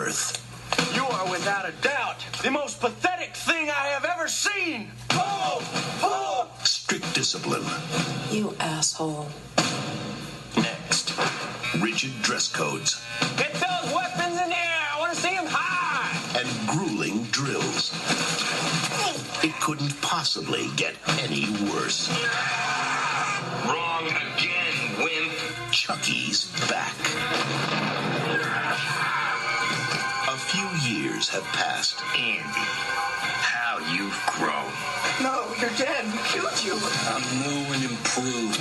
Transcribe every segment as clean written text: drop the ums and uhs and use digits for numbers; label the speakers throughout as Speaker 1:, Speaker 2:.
Speaker 1: earth.
Speaker 2: You are without a doubt the most pathetic thing I have ever seen.
Speaker 1: Strict discipline.
Speaker 3: You asshole.
Speaker 1: Next, rigid dress codes.
Speaker 2: Get those weapons in the air. I want to see them high.
Speaker 1: And grueling drills. It couldn't possibly get any worse.
Speaker 4: Wrong again, wimp.
Speaker 1: Chucky's back. A few years have passed.
Speaker 4: Andy, how you've grown.
Speaker 2: No, you're dead. We killed you.
Speaker 4: I'm new and improved.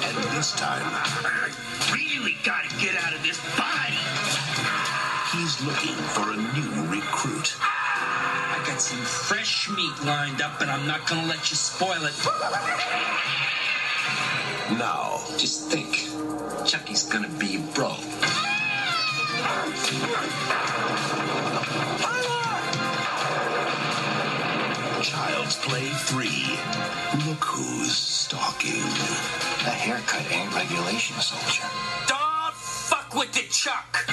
Speaker 1: And this time,
Speaker 4: I really gotta get out of this body.
Speaker 1: he's looking for a new recruit.
Speaker 5: I got some fresh meat lined up, and I'm not gonna let you spoil it.
Speaker 1: Now,
Speaker 5: Just think, Chucky's gonna be bro.
Speaker 1: Child's Play 3. Look who's stalking.
Speaker 4: A haircut ain't regulation, soldier.
Speaker 5: Don't fuck with the Chuck!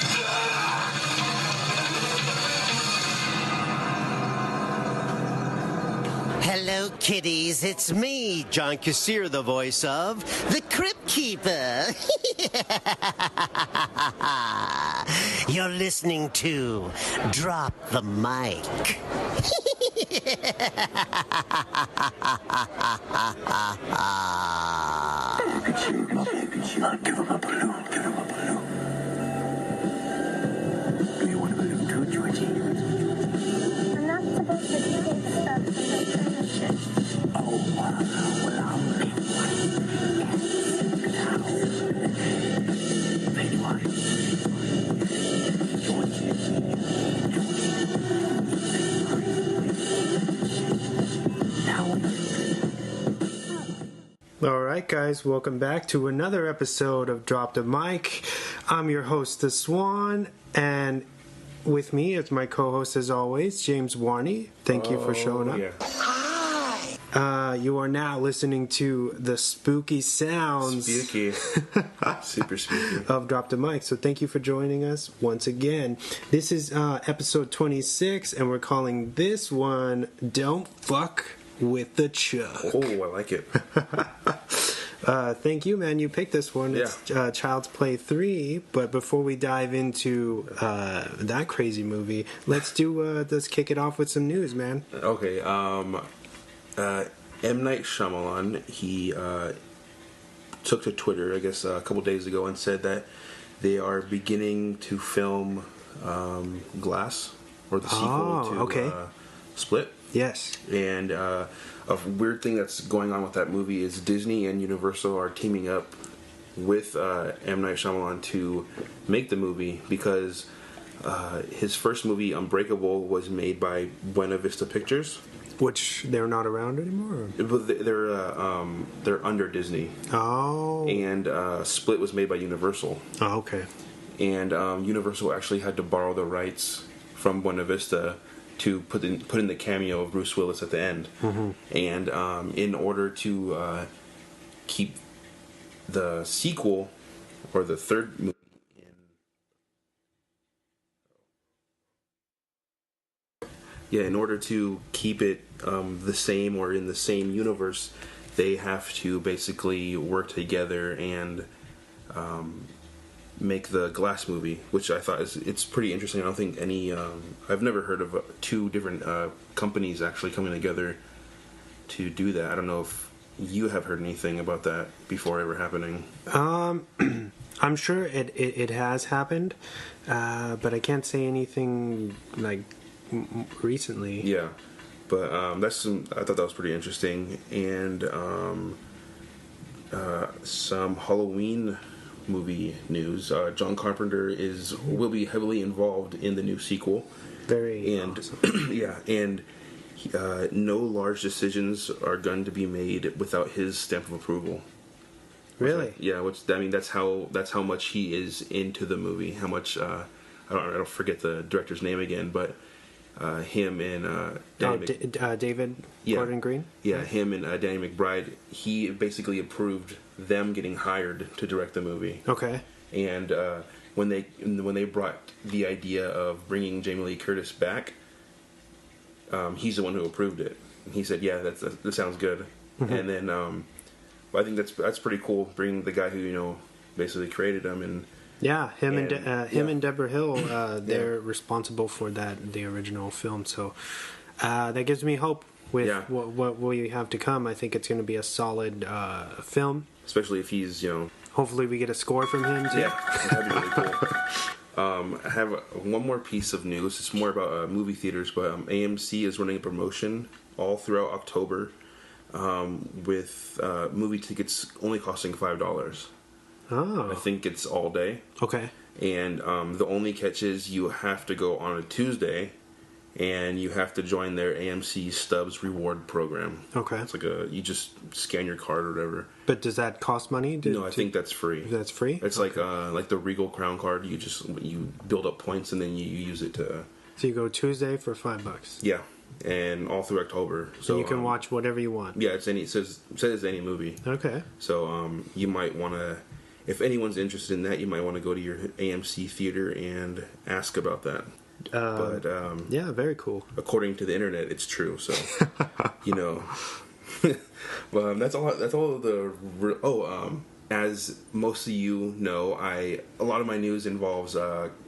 Speaker 6: Hello, kiddies. It's me, John Kassir, the voice of the Crypt Keeper. You're listening to Drop the Mic.
Speaker 4: Give him a balloon. Give him a balloon. Do you want a balloon too, Georgie?
Speaker 7: I'm not supposed to take stuff from my furniture.
Speaker 4: Oh, well, I'll make one. Now. Make one.
Speaker 8: All right, guys, welcome back to another episode of Drop the Mic. I'm your host, The Swan, and with me is my co-host, as always, James Warney. Thank you for showing up.
Speaker 9: Yeah.
Speaker 8: You are now listening to the spooky sounds
Speaker 9: Spooky. Super spooky.
Speaker 8: of Drop the Mic. So thank you for joining us once again. This is episode 26, and we're calling this one Don't Fuck with the Chuck.
Speaker 9: Oh, I like it.
Speaker 8: Thank you, man. You picked this one.
Speaker 9: Yeah.
Speaker 8: It's Child's Play 3. But before we dive into that crazy movie, let's kick it off with some news, man.
Speaker 9: Okay. M. Night Shyamalan, he took to Twitter, I guess, a couple days ago and said that they are beginning to film Glass, or the sequel to Split.
Speaker 8: Yes.
Speaker 9: And a weird thing that's going on with that movie is Disney and Universal are teaming up with M. Night Shyamalan to make the movie because his first movie, Unbreakable, was made by Buena Vista Pictures.
Speaker 8: Which they're not around anymore?
Speaker 9: But they're under Disney.
Speaker 8: Oh.
Speaker 9: And Split was made by Universal.
Speaker 8: Oh, okay.
Speaker 9: And Universal actually had to borrow the rights from Buena Vista to put in the cameo of Bruce Willis at the end.
Speaker 8: Mm-hmm.
Speaker 9: And in order to keep the sequel or the third movie in order to keep it the same or in the same universe, they have to basically work together and make the Glass movie, which I thought it's pretty interesting. I don't think any I've never heard of two different companies actually coming together to do that. I don't know if you have heard anything about that before ever happening.
Speaker 8: I'm sure it has happened, but I can't say anything like recently.
Speaker 9: Yeah, but I thought that was pretty interesting. And some Halloween movie news. John Carpenter will be heavily involved in the new sequel.
Speaker 8: Very awesome.
Speaker 9: Yeah, and no large decisions are going to be made without his stamp of approval.
Speaker 8: Really?
Speaker 9: That's how much he is into the movie. How much I don't forget the director's name again, but him and
Speaker 8: David Gordon Green?
Speaker 9: Yeah, him and Danny McBride, he basically approved them getting hired to direct the movie.
Speaker 8: Okay.
Speaker 9: And when they brought the idea of bringing Jamie Lee Curtis back, he's the one who approved it. He said, "Yeah, that sounds good." Mm-hmm. And then I think that's pretty cool. Bringing the guy who basically created him and.
Speaker 8: Yeah, him and Deborah Hill, they're responsible for the original film. So that gives me hope with what we have to come. I think it's going to be a solid film.
Speaker 9: Especially if he's,
Speaker 8: Hopefully we get a score from him, too.
Speaker 9: Yeah, that'd be really cool. I have one more piece of news. It's more about movie theaters, but AMC is running a promotion all throughout October with movie tickets only costing $5.
Speaker 8: Oh.
Speaker 9: I think it's all day. Okay. And the only catch is you have to go on a Tuesday, and you have to join their AMC Stubs reward program. Okay. It's like you just scan your card or whatever.
Speaker 8: But does that cost money?
Speaker 9: No, I think that's free.
Speaker 8: That's free?
Speaker 9: It's like the Regal Crown card. You build up points, and then you use it to...
Speaker 8: So you go Tuesday for $5.
Speaker 9: Yeah. And all through October. So
Speaker 8: and you can watch whatever you want.
Speaker 9: Yeah, it says any movie. Okay. So you might want to... If anyone's interested in that, you might want to go to your AMC theater and ask about that.
Speaker 8: Yeah, very cool.
Speaker 9: According to the internet, it's true. So, Well, that's all. That's all of the. As most of you know, a lot of my news involves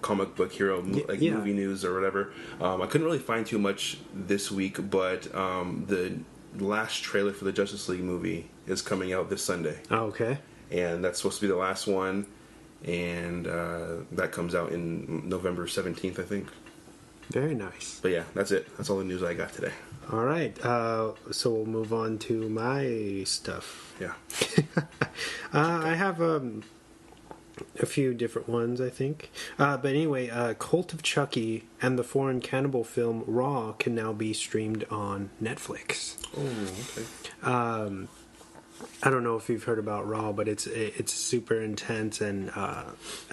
Speaker 9: comic book hero movie news or whatever. I couldn't really find too much this week, but the last trailer for the Justice League movie is coming out this Sunday.
Speaker 8: Oh, okay.
Speaker 9: And that's supposed to be the last one, and that comes out in November 17th, I think.
Speaker 8: Very nice.
Speaker 9: But yeah, that's it. That's all the news I got today.
Speaker 8: All right. So we'll move on to my stuff.
Speaker 9: Yeah.
Speaker 8: I have a few different ones, I think. But anyway, Cult of Chucky and the foreign cannibal film Raw can now be streamed on Netflix.
Speaker 9: Oh, okay.
Speaker 8: I don't know if you've heard about Raw, but it's super intense and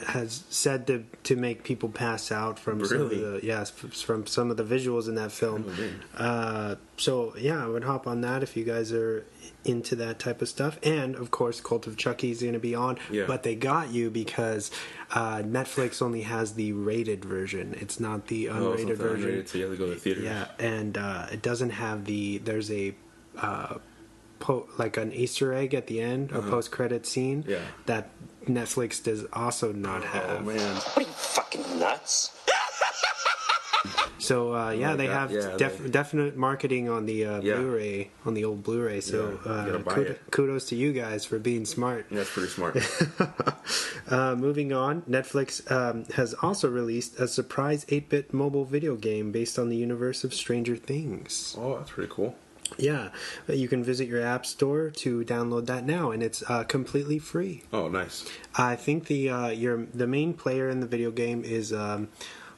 Speaker 8: has said to make people pass out from some of the visuals in that film. So yeah, I would hop on that if you guys are into that type of stuff. And of course, Cult of Chucky is going to be on, but they got you because Netflix only has the rated version. It's not the unrated version.
Speaker 9: Unrated, so you have to go to the theater.
Speaker 8: Yeah, and it doesn't have there's a like an Easter egg at the end, a post-credit scene that Netflix does also not have.
Speaker 9: Oh man!
Speaker 10: What are you fucking nuts?
Speaker 8: So they have definite marketing on the Blu-ray, on the old Blu-ray. So kudos to you guys for being smart.
Speaker 9: That's pretty smart.
Speaker 8: Moving on, Netflix has also released a surprise 8-bit mobile video game based on the universe of Stranger Things.
Speaker 9: Oh, that's pretty cool.
Speaker 8: Yeah, you can visit your app store to download that now, and it's completely free.
Speaker 9: Oh, nice.
Speaker 8: I think the main player in the video game is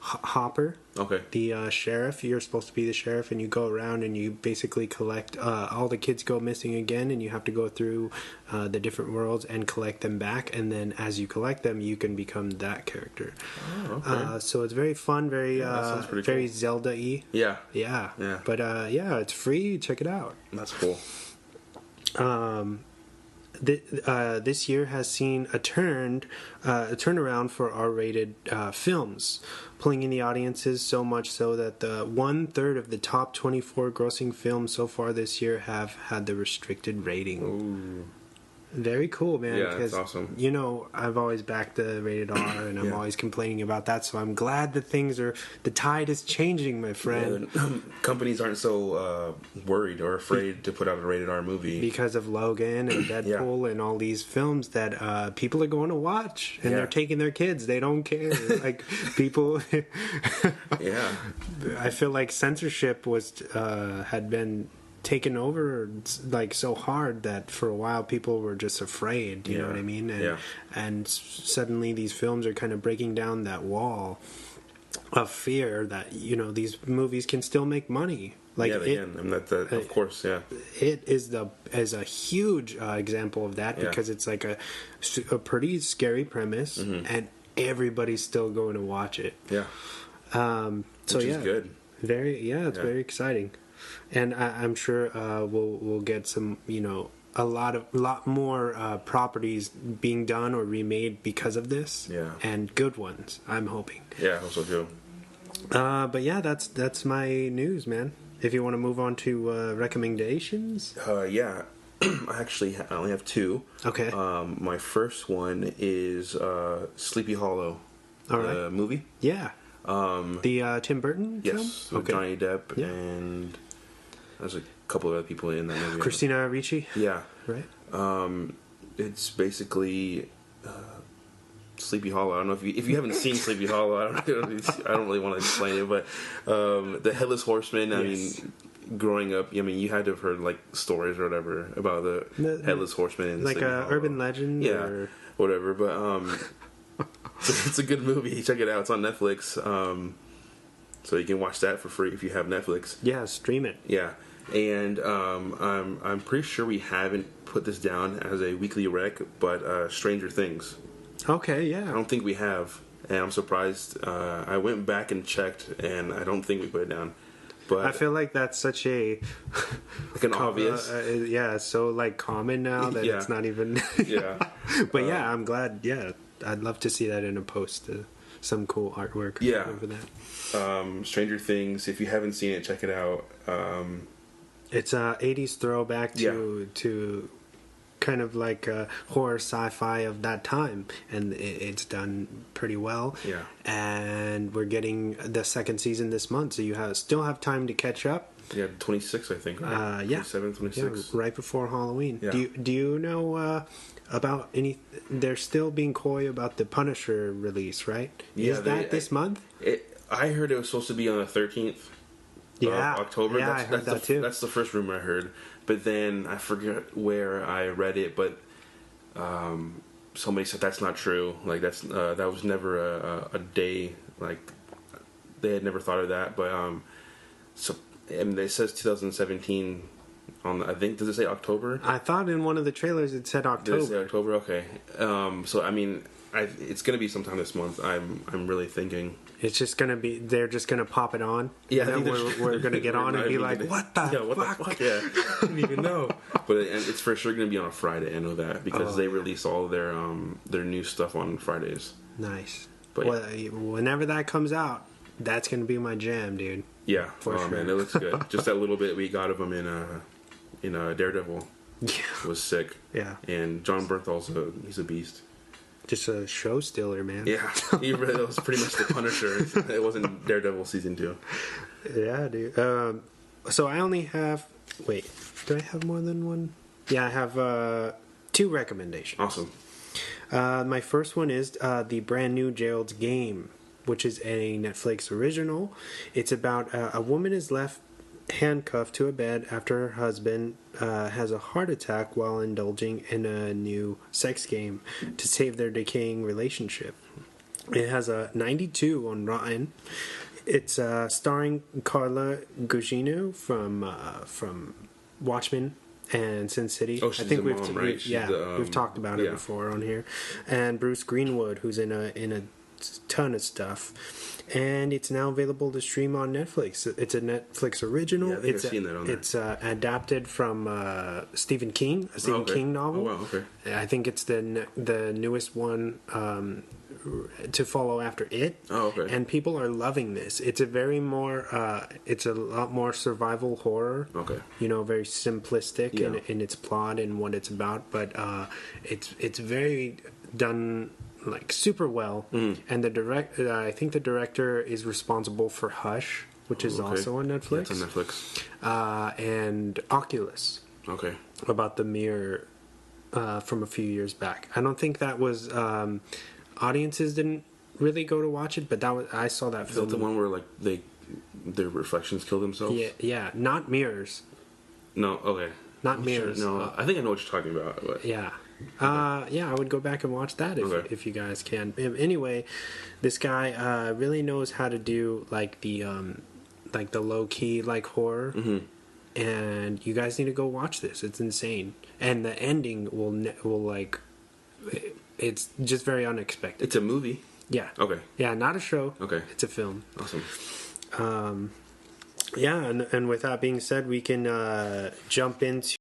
Speaker 8: Hopper.
Speaker 9: Okay.
Speaker 8: The sheriff. You're supposed to be the sheriff, and you go around and you basically collect. All the kids go missing again, and you have to go through the different worlds and collect them back. And then, as you collect them, you can become that character.
Speaker 9: Oh, okay.
Speaker 8: So it's very fun, very
Speaker 9: cool.
Speaker 8: Zelda-y.
Speaker 9: Yeah.
Speaker 8: But it's free. Check it out.
Speaker 9: That's cool.
Speaker 8: This year has seen a turnaround for R-rated films, pulling in the audiences so much so that 1/3 of the top 24 grossing films so far this year have had the restricted rating.
Speaker 9: Ooh.
Speaker 8: Very cool, man.
Speaker 9: Yeah, that's awesome.
Speaker 8: I've always backed the rated R, and I'm always complaining about that. So I'm glad that the tide is changing, my friend.
Speaker 9: Yeah, companies aren't so worried or afraid to put out a rated R movie
Speaker 8: because of Logan and Deadpool and all these films that people are going to watch, and they're taking their kids. They don't care. Like people.
Speaker 9: Yeah.
Speaker 8: I feel like censorship had been taken over like so hard that for a while people were just afraid, you know what I mean? And suddenly these films are kind of breaking down that wall of fear that these movies can still make money. Like
Speaker 9: they can. And that of course,
Speaker 8: it is a huge example of that because it's like a pretty scary premise, and everybody's still going to watch it.
Speaker 9: Yeah. Which is good.
Speaker 8: Very, it's very exciting. And I'm sure we'll get some, a lot more properties being done or remade because of this.
Speaker 9: Yeah.
Speaker 8: And good ones, I'm hoping.
Speaker 9: Yeah, I hope so too.
Speaker 8: But yeah, that's my news, man. If you want to move on to recommendations.
Speaker 9: Yeah. I only have two.
Speaker 8: Okay.
Speaker 9: My first one is Sleepy Hollow,
Speaker 8: All right.
Speaker 9: movie.
Speaker 8: Yeah. The Tim Burton film?
Speaker 9: Yes, with Johnny Depp, and there's a couple of other people in that movie.
Speaker 8: Christina Ricci?
Speaker 9: Yeah.
Speaker 8: Right.
Speaker 9: It's basically Sleepy Hollow. I don't know if you haven't seen Sleepy Hollow. I don't really want to explain it, but the Headless Horseman. I mean, growing up, I mean, you had to have heard like stories or whatever about the Headless Horseman, and
Speaker 8: like a urban legend,
Speaker 9: or whatever. But it's a good movie. Check it out. It's on Netflix. So you can watch that for free if you have Netflix.
Speaker 8: Yeah, stream it.
Speaker 9: Yeah, and I'm pretty sure we haven't put this down as a weekly rec, but Stranger Things.
Speaker 8: Okay, yeah.
Speaker 9: I don't think we have, and I'm surprised. I went back and checked, and I don't think we put it down. But
Speaker 8: I feel like that's such a
Speaker 9: like an obvious,
Speaker 8: so like common now that it's not even.
Speaker 9: Yeah,
Speaker 8: but yeah, I'm glad. Yeah, I'd love to see that in a post. Some cool artwork.
Speaker 9: Yeah,
Speaker 8: over that.
Speaker 9: Stranger Things. If you haven't seen it, check it out.
Speaker 8: It's a 80s throwback to kind of like a horror sci-fi of that time, and it's done pretty well.
Speaker 9: Yeah,
Speaker 8: and we're getting the second season this month, so you still have time to catch up.
Speaker 9: Yeah, 26, I think. Right? 27, 26.
Speaker 8: Yeah, right before Halloween.
Speaker 9: Yeah.
Speaker 8: Do you know about any? They're still being coy about the Punisher release, right?
Speaker 9: Yeah,
Speaker 8: is that this month?
Speaker 9: I heard it was supposed to be on the 13th. October.
Speaker 8: Yeah, I heard that too.
Speaker 9: That's the first rumor I heard. But then I forget where I read it, but somebody said that's not true. Like that was never a day. Like they had never thought of that. But so and it says 2017 on the, I think, does it say October?
Speaker 8: I thought in one of the trailers it said October.
Speaker 9: Did it say October? Okay. So I mean, it's gonna be sometime this month. I'm really thinking.
Speaker 8: It's just gonna be. They're just gonna pop it on.
Speaker 9: Yeah,
Speaker 8: and then we're gonna get on and be like, "What the fuck?"
Speaker 9: Yeah, I didn't even know. But it's for sure gonna be on a Friday. I know that because they release all their new stuff on Fridays.
Speaker 8: Nice.
Speaker 9: But
Speaker 8: whenever that comes out, that's gonna be my jam, dude.
Speaker 9: Yeah,
Speaker 8: for sure.
Speaker 9: Man, it looks good. Just that little bit we got of him in Daredevil.
Speaker 8: Yeah,
Speaker 9: was sick.
Speaker 8: Yeah,
Speaker 9: and John Bernthal's he's a beast.
Speaker 8: Just a show stealer, man.
Speaker 9: Yeah, he really was pretty much the Punisher. It wasn't Daredevil season 2.
Speaker 8: Yeah, dude. So I only have. Wait, do I have more than one? Yeah, I have 2 recommendations.
Speaker 9: Awesome.
Speaker 8: My first one is the brand new Gerald's Game, which is a Netflix original. It's about a woman is left handcuffed to a bed after her husband has a heart attack while indulging in a new sex game to save their decaying relationship. It has a 92 on Rotten. It's starring Carla Gugino from Watchmen and Sin City.
Speaker 9: Oh, she's the mom, right?
Speaker 8: We've talked about it before on here. And Bruce Greenwood, who's in a ton of stuff. And it's now available to stream on Netflix. It's a Netflix original.
Speaker 9: Yeah, I've seen that on there.
Speaker 8: It's adapted from Stephen King, a Stephen King novel.
Speaker 9: Oh, wow, okay.
Speaker 8: I think it's the newest one to follow after it.
Speaker 9: Oh, okay.
Speaker 8: And people are loving this. It's a it's a lot more survival horror.
Speaker 9: Okay.
Speaker 8: You know, very simplistic in its plot and what it's about, but it's very done like super well. And I think the director is responsible for Hush, which is also on Netflix.
Speaker 9: Yeah, it's on Netflix.
Speaker 8: And Oculus.
Speaker 9: Okay.
Speaker 8: About the mirror from a few years back. I don't think that was audiences didn't really go to watch it, but I saw that film.
Speaker 9: Is that the one where like their reflections kill themselves?
Speaker 8: Yeah, not mirrors.
Speaker 9: No, okay.
Speaker 8: Not mirrors.
Speaker 9: Sure. No, I think I know what you're talking about. But.
Speaker 8: Yeah. I would go back and watch that if you guys can. Anyway, this guy really knows how to do like the low key like horror, and you guys need to go watch this. It's insane, and the ending will like it's just very unexpected.
Speaker 9: It's a movie.
Speaker 8: Yeah.
Speaker 9: Okay.
Speaker 8: Yeah, not a show.
Speaker 9: Okay.
Speaker 8: It's a film.
Speaker 9: Awesome.
Speaker 8: Yeah, and with that being said, we can jump into